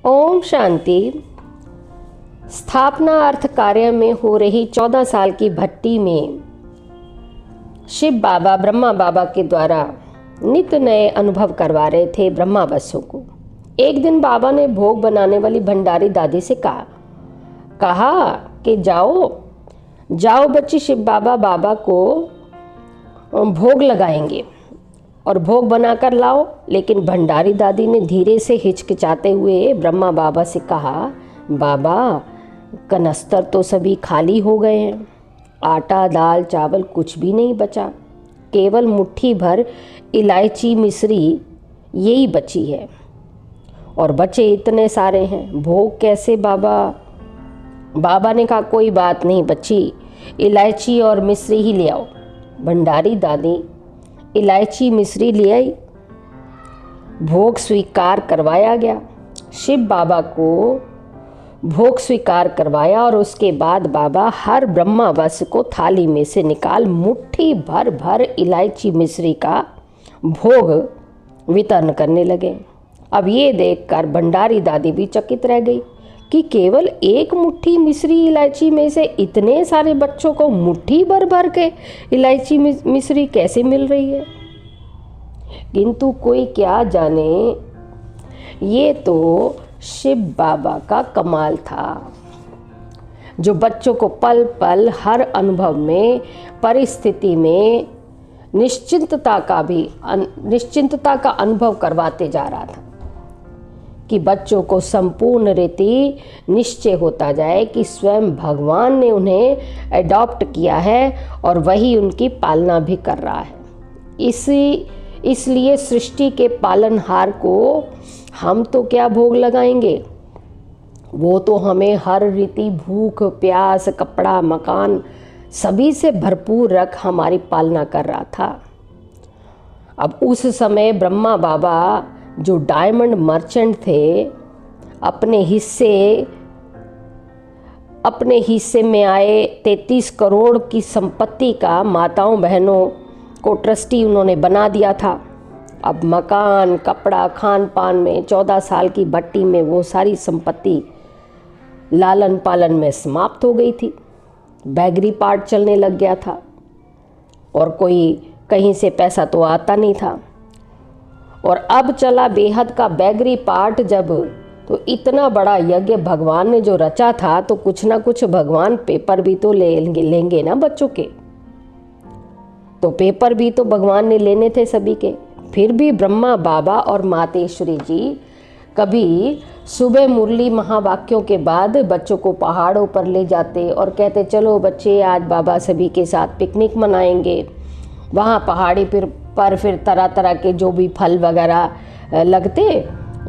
ओम शांति। स्थापना अर्थ कार्य में हो रही 14 साल की भट्टी में शिव बाबा ब्रह्मा बाबा के द्वारा नित्य नए अनुभव करवा रहे थे ब्रह्मा बसों को। एक दिन बाबा ने भोग बनाने वाली भंडारी दादी से कहा कि जाओ बच्ची, शिव बाबा को भोग लगाएंगे और भोग बनाकर लाओ। लेकिन भंडारी दादी ने धीरे से हिचकिचाते हुए ब्रह्मा बाबा से कहा, बाबा कनस्तर तो सभी खाली हो गए हैं, आटा दाल चावल कुछ भी नहीं बचा, केवल मुट्ठी भर इलायची मिश्री यही बची है और बचे इतने सारे हैं, भोग कैसे बाबा? बाबा ने कहा कोई बात नहीं बच्ची, इलायची और मिश्री ही ले आओ। भंडारी दादी इलायची मिश्री ले आई, भोग स्वीकार करवाया गया। शिव बाबा को भोग स्वीकार करवाया और उसके बाद बाबा हर ब्रह्मावश को थाली में से निकाल मुट्ठी भर इलायची मिश्री का भोग वितरण करने लगे। अब ये देखकर भंडारी दादी भी चकित रह गई कि केवल एक मुट्ठी मिश्री इलायची में से इतने सारे बच्चों को मुट्ठी भर के इलायची मिश्री कैसे मिल रही है। किंतु कोई क्या जाने, ये तो शिव बाबा का कमाल था, जो बच्चों को पल पल हर अनुभव में, परिस्थिति में निश्चिंतता का अनुभव करवाते जा रहा था कि बच्चों को संपूर्ण रीति निश्चय होता जाए कि स्वयं भगवान ने उन्हें अडॉप्ट किया है और वही उनकी पालना भी कर रहा है। इसलिए सृष्टि के पालनहार को हम तो क्या भोग लगाएंगे, वो तो हमें हर रीति भूख प्यास कपड़ा मकान सभी से भरपूर रख हमारी पालना कर रहा था। अब उस समय ब्रह्मा बाबा जो डायमंड मर्चेंट थे, अपने हिस्से में आए 33 करोड़ की संपत्ति का माताओं बहनों को ट्रस्टी उन्होंने बना दिया था। अब मकान कपड़ा खान पान में 14 साल की भट्टी में वो सारी संपत्ति लालन पालन में समाप्त हो गई थी। बैगरी पार्ट चलने लग गया था और कोई कहीं से पैसा तो आता नहीं था। और अब चला बेहद का बैगरी पार्ट जब, तो इतना बड़ा यज्ञ भगवान ने जो रचा था, तो कुछ ना कुछ भगवान पेपर भी तो लेंगे ना बच्चों के। तो पेपर भी तो भगवान ने लेने थे सभी के। फिर भी ब्रह्मा बाबा और मातेश्वरी जी कभी सुबह मुरली महावाक्यों के बाद बच्चों को पहाड़ों पर ले जाते और कहते, चलो बच्चे आज बाबा सभी के साथ पिकनिक मनाएंगे। वहाँ पहाड़ी पर फिर तरह तरह के जो भी फल वगैरह लगते,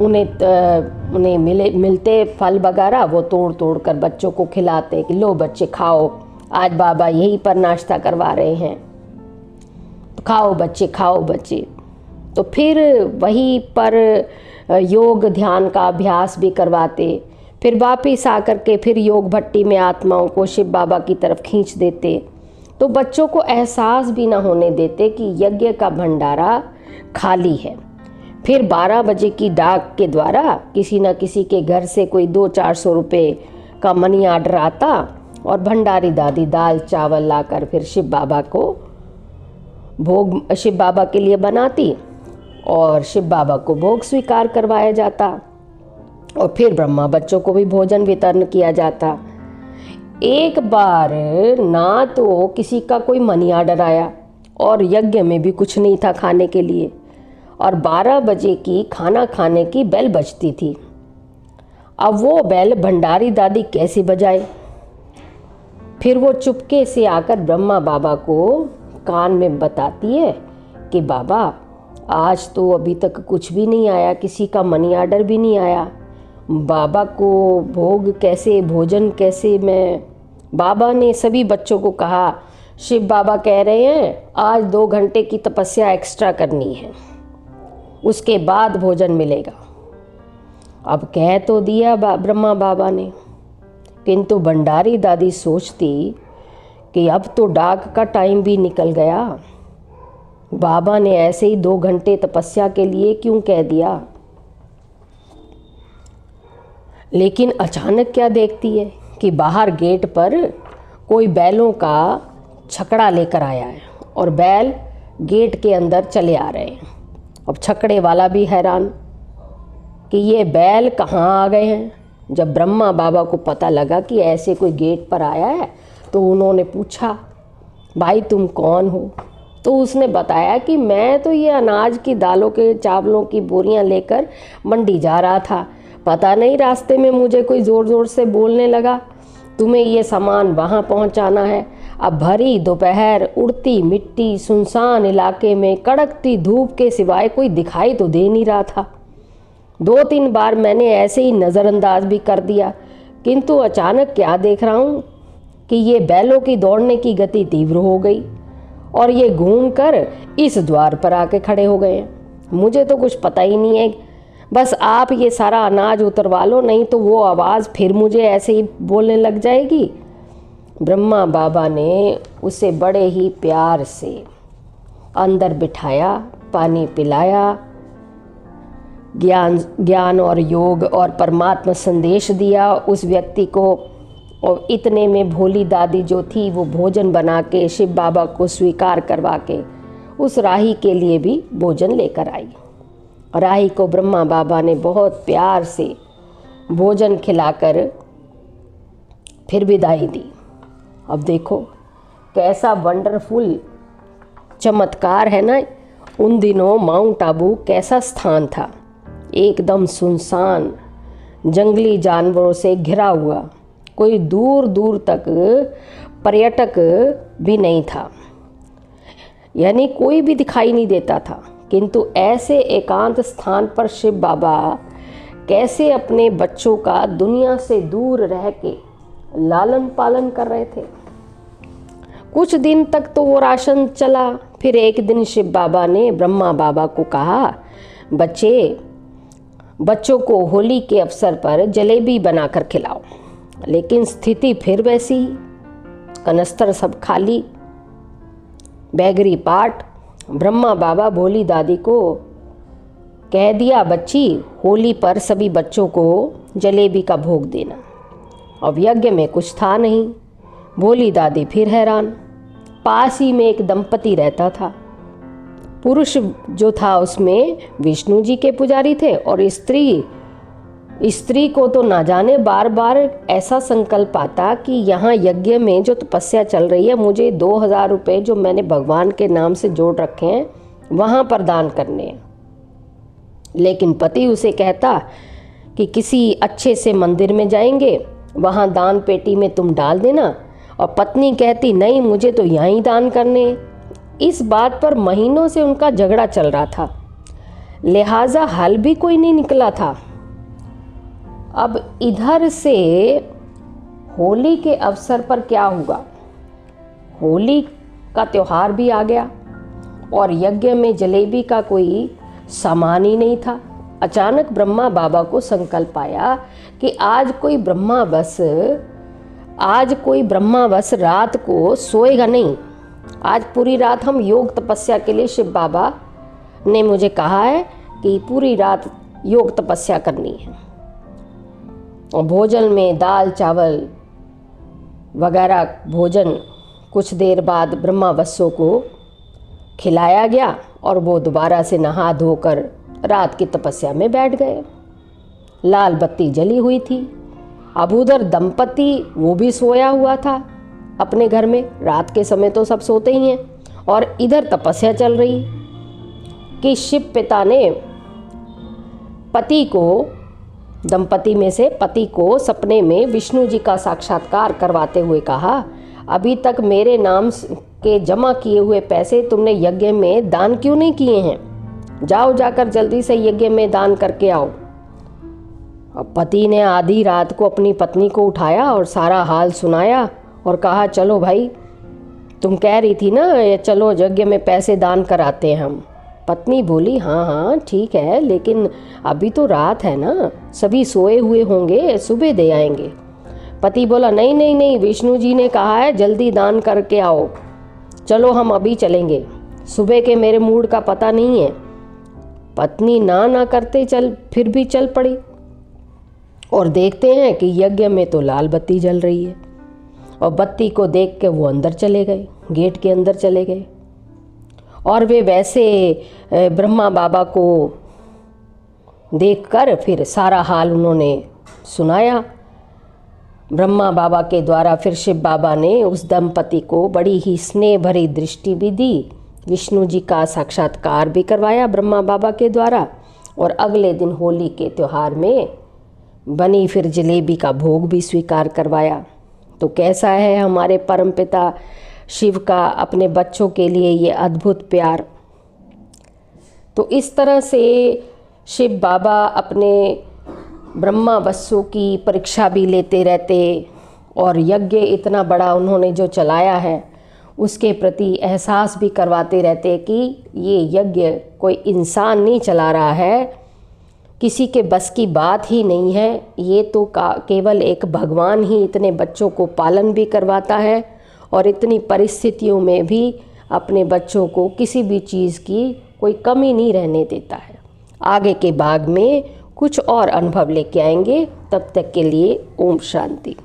उन्हें मिलते फल वगैरह, वो तोड़ कर बच्चों को खिलाते कि लो बच्चे खाओ, आज बाबा यहीं पर नाश्ता करवा रहे हैं, तो खाओ बच्चे। तो फिर वहीं पर योग ध्यान का अभ्यास भी करवाते। फिर वापिस आकर के फिर योग भट्टी में आत्माओं को शिव बाबा की तरफ खींच देते। तो बच्चों को एहसास भी ना होने देते कि यज्ञ का भंडारा खाली है। फिर 12 बजे की डाक के द्वारा किसी न किसी के घर से कोई 200-400 रुपये का मनी ऑर्डर आता और भंडारी दादी दाल चावल लाकर फिर शिव बाबा के लिए बनाती और शिव बाबा को भोग स्वीकार करवाया जाता और फिर ब्रह्मा बच्चों को भी भोजन वितरण किया जाता। एक बार ना तो किसी का कोई मनी ऑर्डर आया और यज्ञ में भी कुछ नहीं था खाने के लिए, और 12 बजे की खाना खाने की बेल बजती थी। अब वो बेल भंडारी दादी कैसे बजाए? फिर वो चुपके से आकर ब्रह्मा बाबा को कान में बताती है कि बाबा आज तो अभी तक कुछ भी नहीं आया, किसी का मनी ऑर्डर भी नहीं आया, बाबा को भोजन कैसे मैं? बाबा ने सभी बच्चों को कहा, शिव बाबा कह रहे हैं आज 2 घंटे की तपस्या एक्स्ट्रा करनी है, उसके बाद भोजन मिलेगा। अब कह तो दिया ब्रह्मा बाबा ने, किंतु भंडारी दादी सोचती कि अब तो डाक का टाइम भी निकल गया, बाबा ने ऐसे ही 2 घंटे तपस्या के लिए क्यों कह दिया। लेकिन अचानक क्या देखती है कि बाहर गेट पर कोई बैलों का छकड़ा लेकर आया है और बैल गेट के अंदर चले आ रहे हैं। अब छकड़े वाला भी हैरान कि ये बैल कहाँ आ गए हैं। जब ब्रह्मा बाबा को पता लगा कि ऐसे कोई गेट पर आया है तो उन्होंने पूछा, भाई तुम कौन हो? तो उसने बताया कि मैं तो ये अनाज की दालों के चावलों की बोरियां लेकर मंडी जा रहा था। पता नहीं रास्ते में मुझे कोई ज़ोर ज़ोर से बोलने लगा, तुम्हें ये सामान वहाँ पहुँचाना है। अब भरी दोपहर, उड़ती मिट्टी, सुनसान इलाके में कड़कती धूप के सिवाय कोई दिखाई तो दे नहीं रहा था। 2-3 बार मैंने ऐसे ही नज़रअंदाज भी कर दिया, किंतु अचानक क्या देख रहा हूँ कि ये बैलों की दौड़ने की गति तीव्र हो गई और ये घूमकर इस द्वार पर आके खड़े हो गए हैं। मुझे तो कुछ पता ही नहीं है, बस आप ये सारा अनाज उतरवा लो, नहीं तो वो आवाज़ फिर मुझे ऐसे ही बोलने लग जाएगी। ब्रह्मा बाबा ने उसे बड़े ही प्यार से अंदर बिठाया, पानी पिलाया, ज्ञान और योग और परमात्मा संदेश दिया उस व्यक्ति को। और इतने में भोली दादी जो थी वो भोजन बना के शिव बाबा को स्वीकार करवा के उस राही के लिए भी भोजन लेकर आई। राही को ब्रह्मा बाबा ने बहुत प्यार से भोजन खिलाकर फिर विदाई दी। अब देखो कैसा वंडरफुल चमत्कार है ना। उन दिनों माउंट आबू कैसा स्थान था, एकदम सुनसान, जंगली जानवरों से घिरा हुआ, कोई दूर दूर तक पर्यटक भी नहीं था, यानी कोई भी दिखाई नहीं देता था। किंतु ऐसे एकांत स्थान पर शिव बाबा कैसे अपने बच्चों का दुनिया से दूर रह के लालन पालन कर रहे थे। कुछ दिन तक तो वो राशन चला। फिर एक दिन शिव बाबा ने ब्रह्मा बाबा को कहा, बच्चों को होली के अवसर पर जलेबी बनाकर खिलाओ। लेकिन स्थिति फिर वैसी ही, कनस्तर सब खाली, बैगरी पाट। ब्रह्मा बाबा भोली दादी को कह दिया, बच्ची होली पर सभी बच्चों को जलेबी का भोग देना। अब यज्ञ में कुछ था नहीं। भोली दादी फिर हैरान। पास ही में एक दंपति रहता था। पुरुष जो था उसमें विष्णु जी के पुजारी थे और स्त्री को तो ना जाने बार बार ऐसा संकल्प आता कि यहाँ यज्ञ में जो तपस्या चल रही है, मुझे 2000 रुपये जो मैंने भगवान के नाम से जोड़ रखे हैं वहाँ पर दान करने हैं। लेकिन पति उसे कहता कि किसी अच्छे से मंदिर में जाएंगे, वहाँ दान पेटी में तुम डाल देना। और पत्नी कहती, नहीं मुझे तो यहीं दान करने हैं। इस बात पर महीनों से उनका झगड़ा चल रहा था, लिहाजा हल भी कोई नहीं निकला था। अब इधर से होली के अवसर पर क्या हुआ, होली का त्यौहार भी आ गया और यज्ञ में जलेबी का कोई सामान ही नहीं था। अचानक ब्रह्मा बाबा को संकल्प आया कि आज कोई ब्रह्मावश रात को सोएगा नहीं। आज पूरी रात हम योग तपस्या के लिए शिव बाबा ने मुझे कहा है कि पूरी रात योग तपस्या करनी है। और भोजन में दाल चावल वगैरह भोजन कुछ देर बाद ब्रह्मावशों को खिलाया गया और वो दोबारा से नहा धोकर रात की तपस्या में बैठ गए। लाल बत्ती जली हुई थी। अब उधर दंपति वो भी सोया हुआ था अपने घर में, रात के समय तो सब सोते ही हैं, और इधर तपस्या चल रही कि शिव पिता ने दंपति में से पति को सपने में विष्णु जी का साक्षात्कार करवाते हुए कहा, अभी तक मेरे नाम के जमा किए हुए पैसे तुमने यज्ञ में दान क्यों नहीं किए हैं? जाओ जाकर जल्दी से यज्ञ में दान करके आओ। अब पति ने आधी रात को अपनी पत्नी को उठाया और सारा हाल सुनाया और कहा, चलो भाई तुम कह रही थी ना, चलो यज्ञ में पैसे दान कराते हैं हम। पत्नी बोली, हाँ ठीक है, लेकिन अभी तो रात है ना, सभी सोए हुए होंगे, सुबह दे आएंगे। पति बोला, नहीं, विष्णु जी ने कहा है जल्दी दान करके आओ, चलो हम अभी चलेंगे, सुबह के मेरे मूड का पता नहीं है। पत्नी ना करते फिर भी चल पड़ी। और देखते हैं कि यज्ञ में तो लाल बत्ती जल रही है, और बत्ती को देख के वो अंदर चले गए, गेट के अंदर चले गए। और वे वैसे ब्रह्मा बाबा को देखकर फिर सारा हाल उन्होंने सुनाया ब्रह्मा बाबा के द्वारा। फिर शिव बाबा ने उस दंपति को बड़ी ही स्नेह भरी दृष्टि भी दी, विष्णु जी का साक्षात्कार भी करवाया ब्रह्मा बाबा के द्वारा। और अगले दिन होली के त्यौहार में बनी फिर जलेबी का भोग भी स्वीकार करवाया। तो कैसा है हमारे परमपिता शिव का अपने बच्चों के लिए ये अद्भुत प्यार। तो इस तरह से शिव बाबा अपने ब्रह्मा वत्सों की परीक्षा भी लेते रहते, और यज्ञ इतना बड़ा उन्होंने जो चलाया है उसके प्रति एहसास भी करवाते रहते कि ये यज्ञ कोई इंसान नहीं चला रहा है, किसी के बस की बात ही नहीं है, ये तो केवल एक भगवान ही इतने बच्चों को पालन भी करवाता है और इतनी परिस्थितियों में भी अपने बच्चों को किसी भी चीज़ की कोई कमी नहीं रहने देता है। आगे के भाग में कुछ और अनुभव लेके आएंगे, तब तक के लिए ओम शांति।